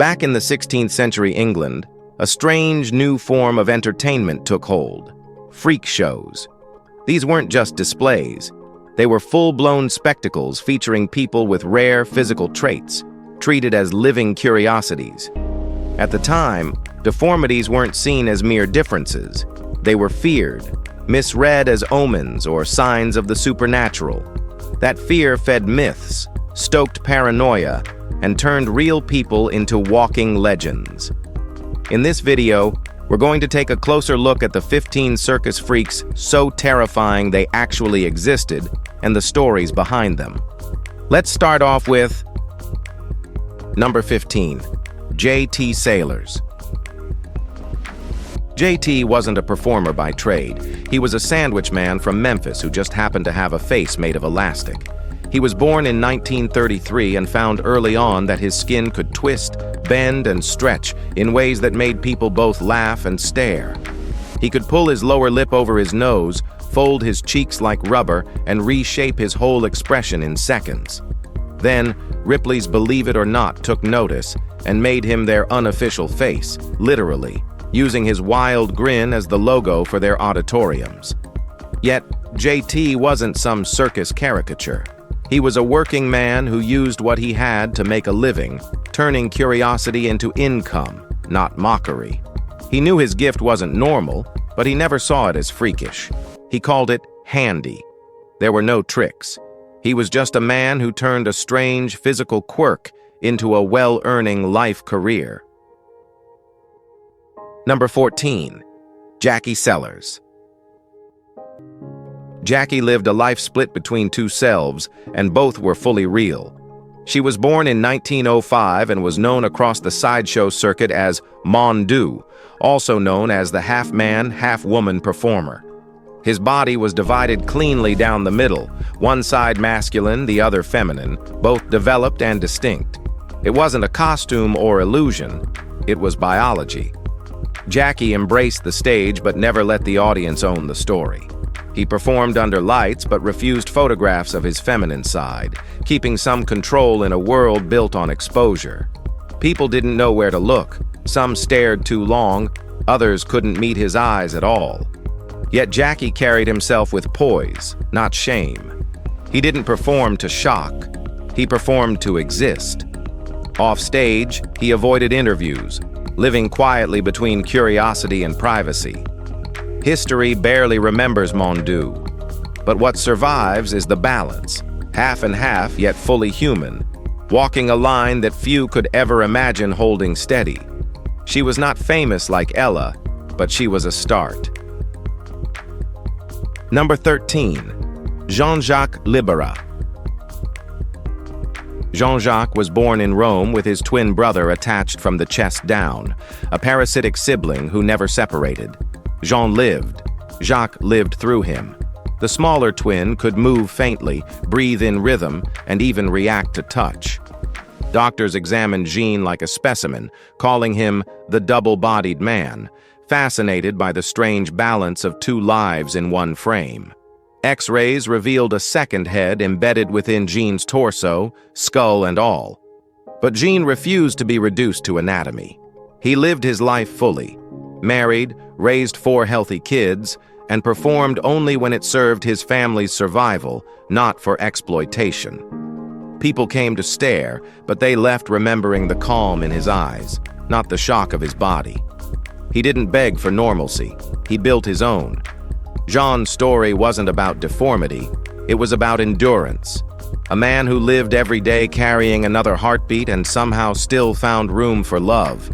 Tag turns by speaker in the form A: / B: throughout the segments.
A: Back in the 16th century England, a strange new form of entertainment took hold: freak shows. These weren't just displays. They were full-blown spectacles featuring people with rare physical traits, treated as living curiosities. At the time, deformities weren't seen as mere differences. They were feared, misread as omens or signs of the supernatural. That fear fed myths, stoked paranoia, and turned real people into walking legends. In this video, we're going to take a closer look at the 15 circus freaks so terrifying they actually existed and the stories behind them. Let's start off with number 15, J.T. Sailors. J.T. wasn't a performer by trade. He was a sandwich man from Memphis who just happened to have a face made of elastic. He was born in 1933 and found early on that his skin could twist, bend, and stretch in ways that made people both laugh and stare. He could pull his lower lip over his nose, fold his cheeks like rubber, and reshape his whole expression in seconds. Then, Ripley's Believe It or Not took notice and made him their unofficial face, literally, using his wild grin as the logo for their auditoriums. Yet, JT wasn't some circus caricature. He was a working man who used what he had to make a living, turning curiosity into income, not mockery. He knew his gift wasn't normal, but he never saw it as freakish. He called it handy. There were no tricks. He was just a man who turned a strange physical quirk into a well-earning life career. Number 14, Jackie Sellers. Jackie lived a life split between two selves, and both were fully real. She was born in 1905 and was known across the sideshow circuit as Mondu, also known as the half-man, half-woman performer. His body was divided cleanly down the middle, one side masculine, the other feminine, both developed and distinct. It wasn't a costume or illusion, it was biology. Jackie embraced the stage but never let the audience own the story. He performed under lights but refused photographs of his feminine side, keeping some control in a world built on exposure. People didn't know where to look. Some stared too long, others couldn't meet his eyes at all. Yet Jackie carried himself with poise, not shame. He didn't perform to shock. He performed to exist. Off stage, he avoided interviews, living quietly between curiosity and privacy. History barely remembers Mondu, but what survives is the balance, half and half yet fully human, walking a line that few could ever imagine holding steady. She was not famous like Ella, but she was a start. Number 13, Jean-Jacques Libera. Jean-Jacques was born in Rome with his twin brother attached from the chest down, a parasitic sibling who never separated. Jean lived. Jacques lived through him. The smaller twin could move faintly, breathe in rhythm, and even react to touch. Doctors examined Jean like a specimen, calling him the double-bodied man, fascinated by the strange balance of two lives in one frame. X-rays revealed a second head embedded within Jean's torso, skull and all. But Jean refused to be reduced to anatomy. He lived his life fully, married, raised 4 healthy kids, and performed only when it served his family's survival, not for exploitation. People came to stare, but they left remembering the calm in his eyes, not the shock of his body. He didn't beg for normalcy. He built his own. Jean's story wasn't about deformity. It was about endurance. A man who lived every day carrying another heartbeat and somehow still found room for love.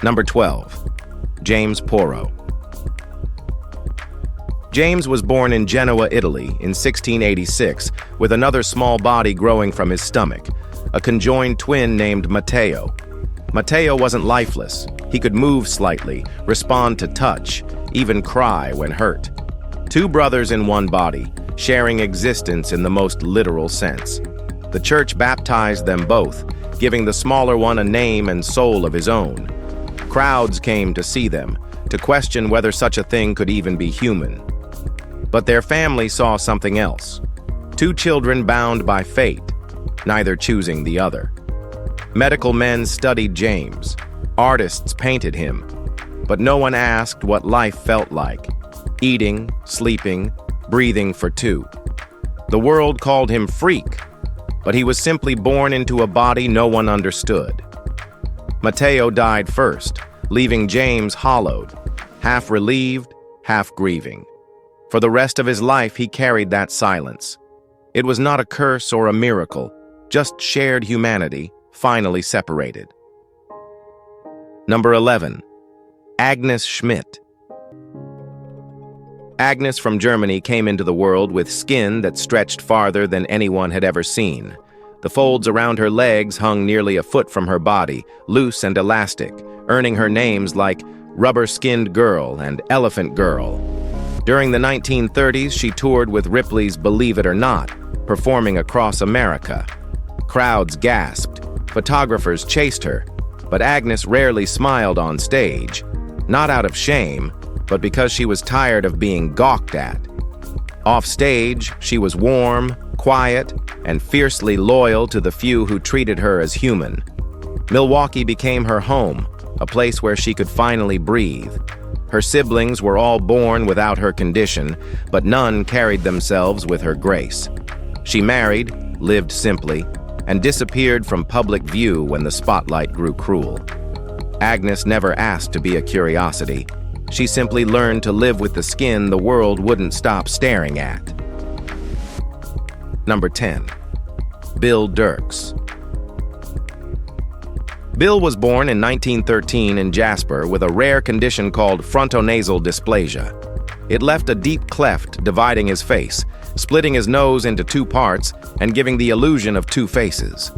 A: Number 12, James Porro. James was born in Genoa, Italy in 1686 with another small body growing from his stomach, a conjoined twin named Matteo. Matteo wasn't lifeless. He could move slightly, respond to touch, even cry when hurt. 2 brothers in one body, sharing existence in the most literal sense. The church baptized them both, giving the smaller one a name and soul of his own. Crowds came to see them, to question whether such a thing could even be human. But their family saw something else. 2 children bound by fate, neither choosing the other. Medical men studied James. Artists painted him. But no one asked what life felt like. Eating, sleeping, breathing for two. The world called him freak, but he was simply born into a body no one understood. Mateo died first, leaving James hollowed, half relieved, half grieving. For the rest of his life, he carried that silence. It was not a curse or a miracle, just shared humanity, finally separated. Number 11. Agnes Schmidt. Agnes from Germany came into the world with skin that stretched farther than anyone had ever seen. The folds around her legs hung nearly a foot from her body, loose and elastic, earning her names like Rubber-Skinned Girl and Elephant Girl. During the 1930s, she toured with Ripley's Believe It or Not, performing across America. Crowds gasped, photographers chased her, but Agnes rarely smiled on stage, not out of shame, but because she was tired of being gawked at. Off stage, she was warm, quiet, and fiercely loyal to the few who treated her as human. Milwaukee became her home, a place where she could finally breathe. Her siblings were all born without her condition, but none carried themselves with her grace. She married, lived simply, and disappeared from public view when the spotlight grew cruel. Agnes never asked to be a curiosity. She simply learned to live with the skin the world wouldn't stop staring at. Number 10. Bill Dirks. Bill was born in 1913 in Jasper with a rare condition called frontonasal dysplasia. It left a deep cleft dividing his face, splitting his nose into two parts and giving the illusion of two faces.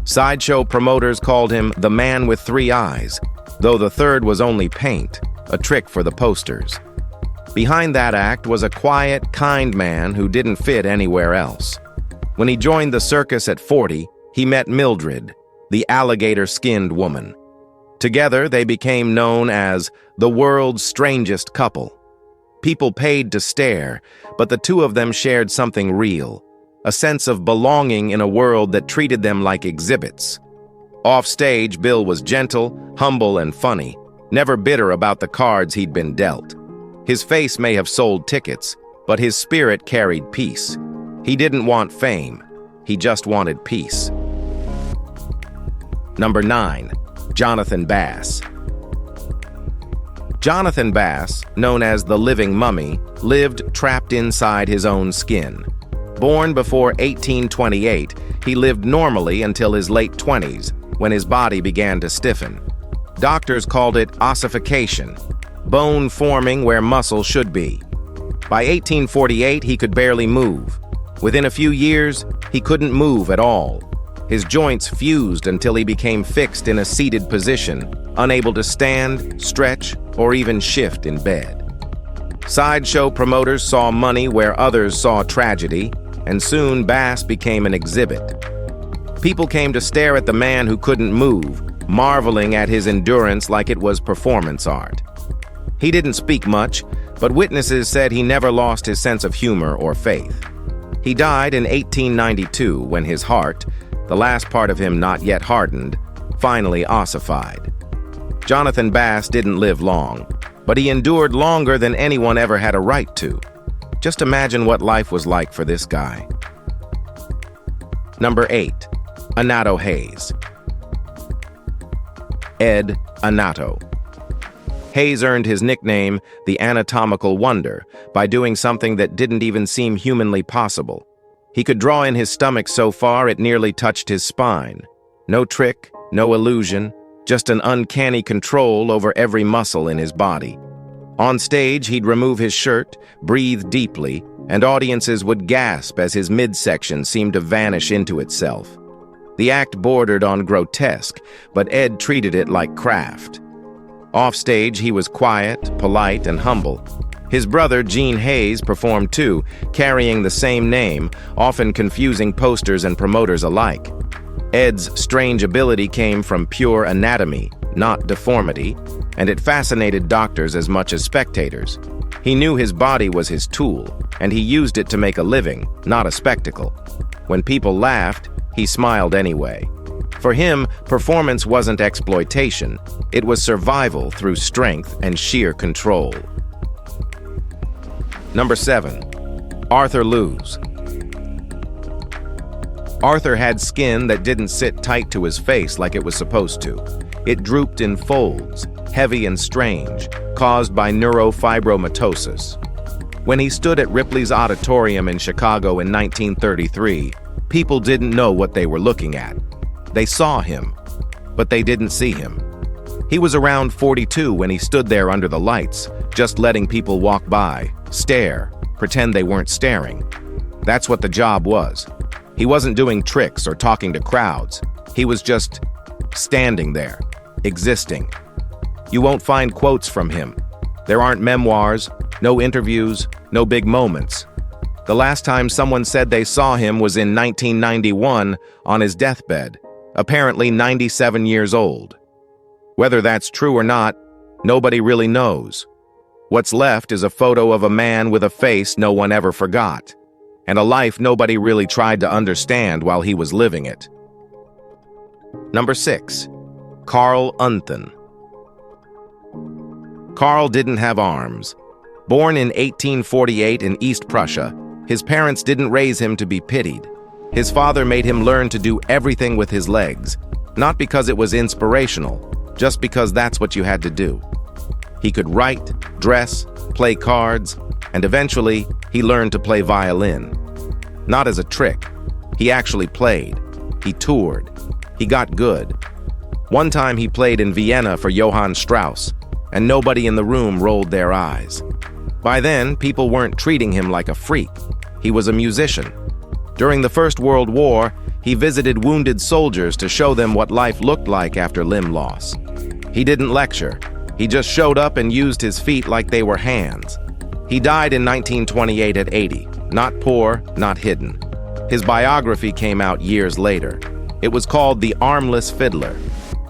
A: Sideshow promoters called him the man with three eyes, though the third was only paint, a trick for the posters. Behind that act was a quiet, kind man who didn't fit anywhere else. When he joined the circus at 40, he met Mildred, the alligator-skinned woman. Together, they became known as the world's strangest couple. People paid to stare, but the two of them shared something real, a sense of belonging in a world that treated them like exhibits. Off stage, Bill was gentle, humble, and funny, never bitter about the cards he'd been dealt. His face may have sold tickets, but his spirit carried peace. He didn't want fame, he just wanted peace. Number 9. Jonathan Bass. Jonathan Bass, known as the Living Mummy, lived trapped inside his own skin. Born before 1828, he lived normally until his late 20s, when his body began to stiffen. Doctors called it ossification, bone forming where muscle should be. By 1848, he could barely move. Within a few years, he couldn't move at all. His joints fused until he became fixed in a seated position, unable to stand, stretch, or even shift in bed. Sideshow promoters saw money where others saw tragedy, and soon Bass became an exhibit. People came to stare at the man who couldn't move, marveling at his endurance like it was performance art. He didn't speak much, but witnesses said he never lost his sense of humor or faith. He died in 1892 when his heart, the last part of him not yet hardened, finally ossified. Jonathan Bass didn't live long, but he endured longer than anyone ever had a right to. Just imagine what life was like for this guy. Number 8. Anato Hayes. Ed Anato. Hayes earned his nickname, the Anatomical Wonder, by doing something that didn't even seem humanly possible. He could draw in his stomach so far it nearly touched his spine. No trick, no illusion, just an uncanny control over every muscle in his body. On stage, he'd remove his shirt, breathe deeply, and audiences would gasp as his midsection seemed to vanish into itself. The act bordered on grotesque, but Ed treated it like craft. Offstage, he was quiet, polite, and humble. His brother, Gene Hayes, performed too, carrying the same name, often confusing posters and promoters alike. Ed's strange ability came from pure anatomy, not deformity, and it fascinated doctors as much as spectators. He knew his body was his tool, and he used it to make a living, not a spectacle. When people laughed, he smiled anyway. For him, performance wasn't exploitation. It was survival through strength and sheer control. Number 7. Arthur Lewes. Arthur had skin that didn't sit tight to his face like it was supposed to. It drooped in folds, heavy and strange, caused by neurofibromatosis. When he stood at Ripley's Auditorium in Chicago in 1933, people didn't know what they were looking at. They saw him, but they didn't see him. He was around 42 when he stood there under the lights, just letting people walk by, stare, pretend they weren't staring. That's what the job was. He wasn't doing tricks or talking to crowds. He was just standing there, existing. You won't find quotes from him. There aren't memoirs, no interviews, no big moments. The last time someone said they saw him was in 1991 on his deathbed, apparently 97 years old. Whether that's true or not, nobody really knows. What's left is a photo of a man with a face no one ever forgot, and a life nobody really tried to understand while he was living it. Number 6. Carl Unthan. Carl didn't have arms. Born in 1848 in East Prussia, his parents didn't raise him to be pitied. His father made him learn to do everything with his legs, not because it was inspirational, just because that's what you had to do. He could write, dress, play cards, and eventually he learned to play violin. Not as a trick. He actually played. He toured. He got good. One time he played in Vienna for Johann Strauss, and nobody in the room rolled their eyes. By then, people weren't treating him like a freak. He was a musician. During the First World War, he visited wounded soldiers to show them what life looked like after limb loss. He didn't lecture. He just showed up and used his feet like they were hands. He died in 1928 at 80, not poor, not hidden. His biography came out years later. It was called The Armless Fiddler.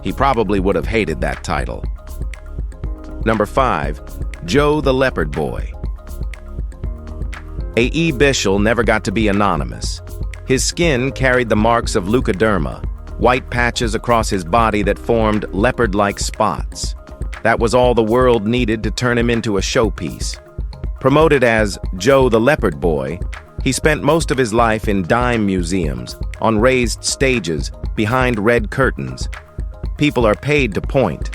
A: He probably would have hated that title. Number 5. Joe the Leopard Boy. A.E. Bishel never got to be anonymous. His skin carried the marks of leukoderma, white patches across his body that formed leopard-like spots. That was all the world needed to turn him into a showpiece. Promoted as Joe the Leopard Boy, he spent most of his life in dime museums, on raised stages, behind red curtains. People are paid to point.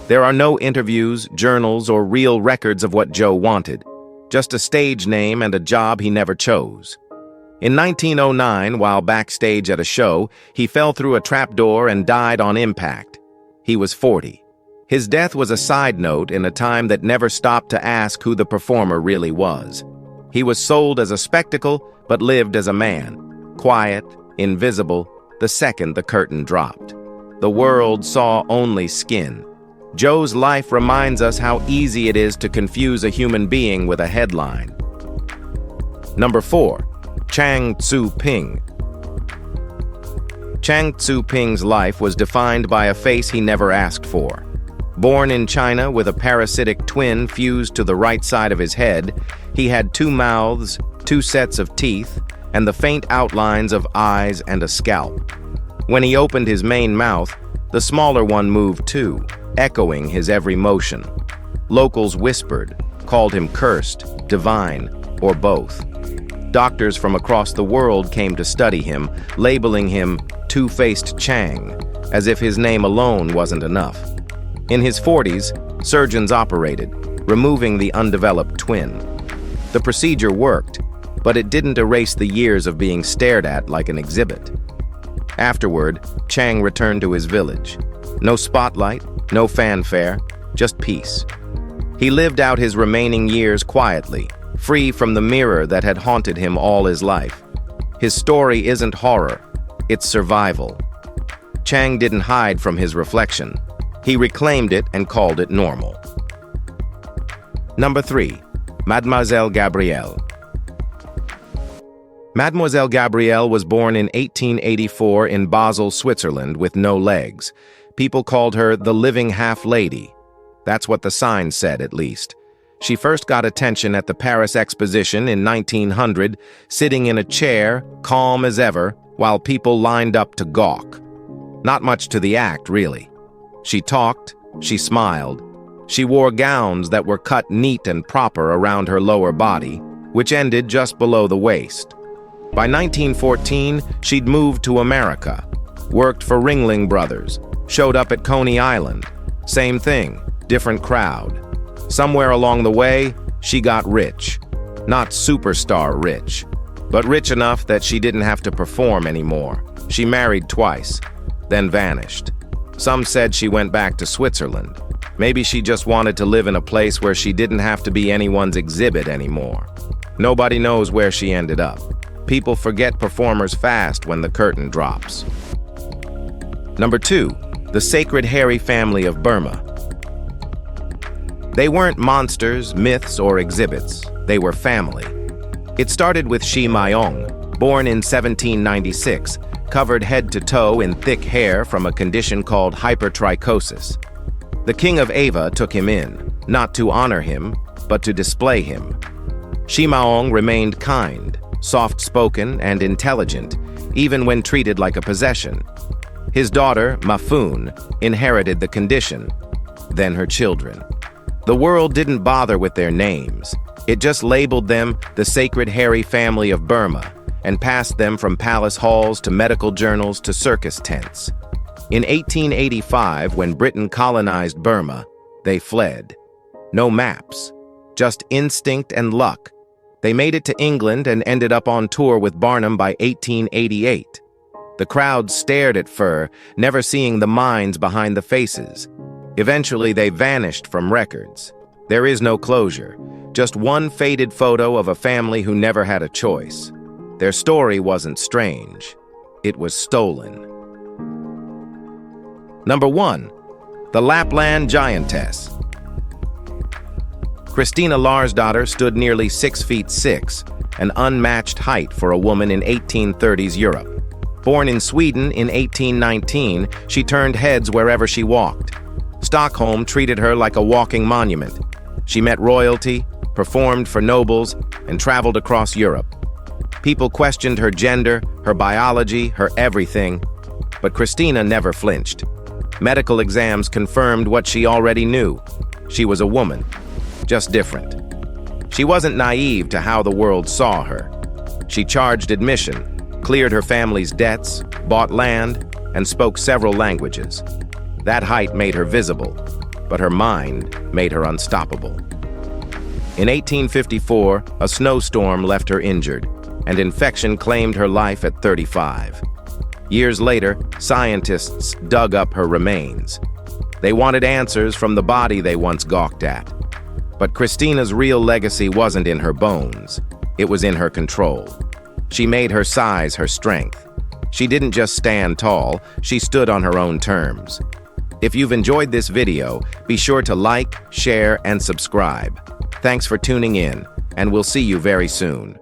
A: There are no interviews, journals, or real records of what Joe wanted. Just a stage name and a job he never chose. In 1909, while backstage at a show, he fell through a trapdoor and died on impact. He was 40. His death was a side note in a time that never stopped to ask who the performer really was. He was sold as a spectacle, but lived as a man. Quiet, invisible, the second the curtain dropped. The world saw only skin. Joe's life reminds us how easy it is to confuse a human being with a headline. Number 4. Chang Tzu-ping. Chang Tzu-ping's life was defined by a face he never asked for. Born in China with a parasitic twin fused to the right side of his head, he had 2 mouths, 2 sets of teeth, and the faint outlines of eyes and a scalp. When he opened his main mouth, the smaller one moved too, echoing his every motion. Locals whispered, called him cursed, divine, or both. Doctors from across the world came to study him, labeling him Two-Faced Chang, as if his name alone wasn't enough. In his 40s, surgeons operated, removing the undeveloped twin. The procedure worked, but it didn't erase the years of being stared at like an exhibit. Afterward, Chang returned to his village. No spotlight, no fanfare, just peace. He lived out his remaining years quietly, free from the mirror that had haunted him all his life. His story isn't horror, it's survival. Chang didn't hide from his reflection. He reclaimed it and called it normal. Number 3. Mademoiselle Gabrielle. Mademoiselle Gabrielle was born in 1884 in Basel, Switzerland, with no legs. People called her the living half-lady. That's what the sign said, at least. She first got attention at the Paris Exposition in 1900, sitting in a chair, calm as ever, while people lined up to gawk. Not much to the act, really. She talked, she smiled. She wore gowns that were cut neat and proper around her lower body, which ended just below the waist. By 1914, she'd moved to America, worked for Ringling Brothers, showed up at Coney Island. Same thing, different crowd. Somewhere along the way, she got rich. Not superstar rich, but rich enough that she didn't have to perform anymore. She married twice, then vanished. Some said she went back to Switzerland. Maybe she just wanted to live in a place where she didn't have to be anyone's exhibit anymore. Nobody knows where she ended up. People forget performers fast when the curtain drops. Number 2, the sacred hairy family of Burma. They weren't monsters, myths, or exhibits. They were family. It started with Shi Myong, born in 1796, covered head to toe in thick hair from a condition called hypertrichosis. The king of Ava took him in, not to honor him, but to display him. Shi Myong remained kind, soft-spoken, and intelligent, even when treated like a possession. His daughter, Mafun, inherited the condition, then her children. The world didn't bother with their names. It just labeled them the sacred hairy family of Burma and passed them from palace halls to medical journals to circus tents. In 1885, when Britain colonized Burma, they fled. No maps, just instinct and luck. They made it to England and ended up on tour with Barnum by 1888. The crowd stared at Fur, never seeing the minds behind the faces. Eventually, they vanished from records. There is no closure, just one faded photo of a family who never had a choice. Their story wasn't strange. It was stolen. Number 1, the Lapland Giantess. Christina Larsdottir stood nearly 6'6", an unmatched height for a woman in 1830s Europe. Born in Sweden in 1819, she turned heads wherever she walked. Stockholm treated her like a walking monument. She met royalty, performed for nobles, and traveled across Europe. People questioned her gender, her biology, her everything, but Christina never flinched. Medical exams confirmed what she already knew. She was a woman, just different. She wasn't naive to how the world saw her. She charged admission, cleared her family's debts, bought land, and spoke several languages. That height made her visible, but her mind made her unstoppable. In 1854, a snowstorm left her injured, and infection claimed her life at 35. Years later, scientists dug up her remains. They wanted answers from the body they once gawked at. But Christina's real legacy wasn't in her bones. It was in her control. She made her size her strength. She didn't just stand tall, she stood on her own terms. If you've enjoyed this video, be sure to like, share, and subscribe. Thanks for tuning in, and we'll see you very soon.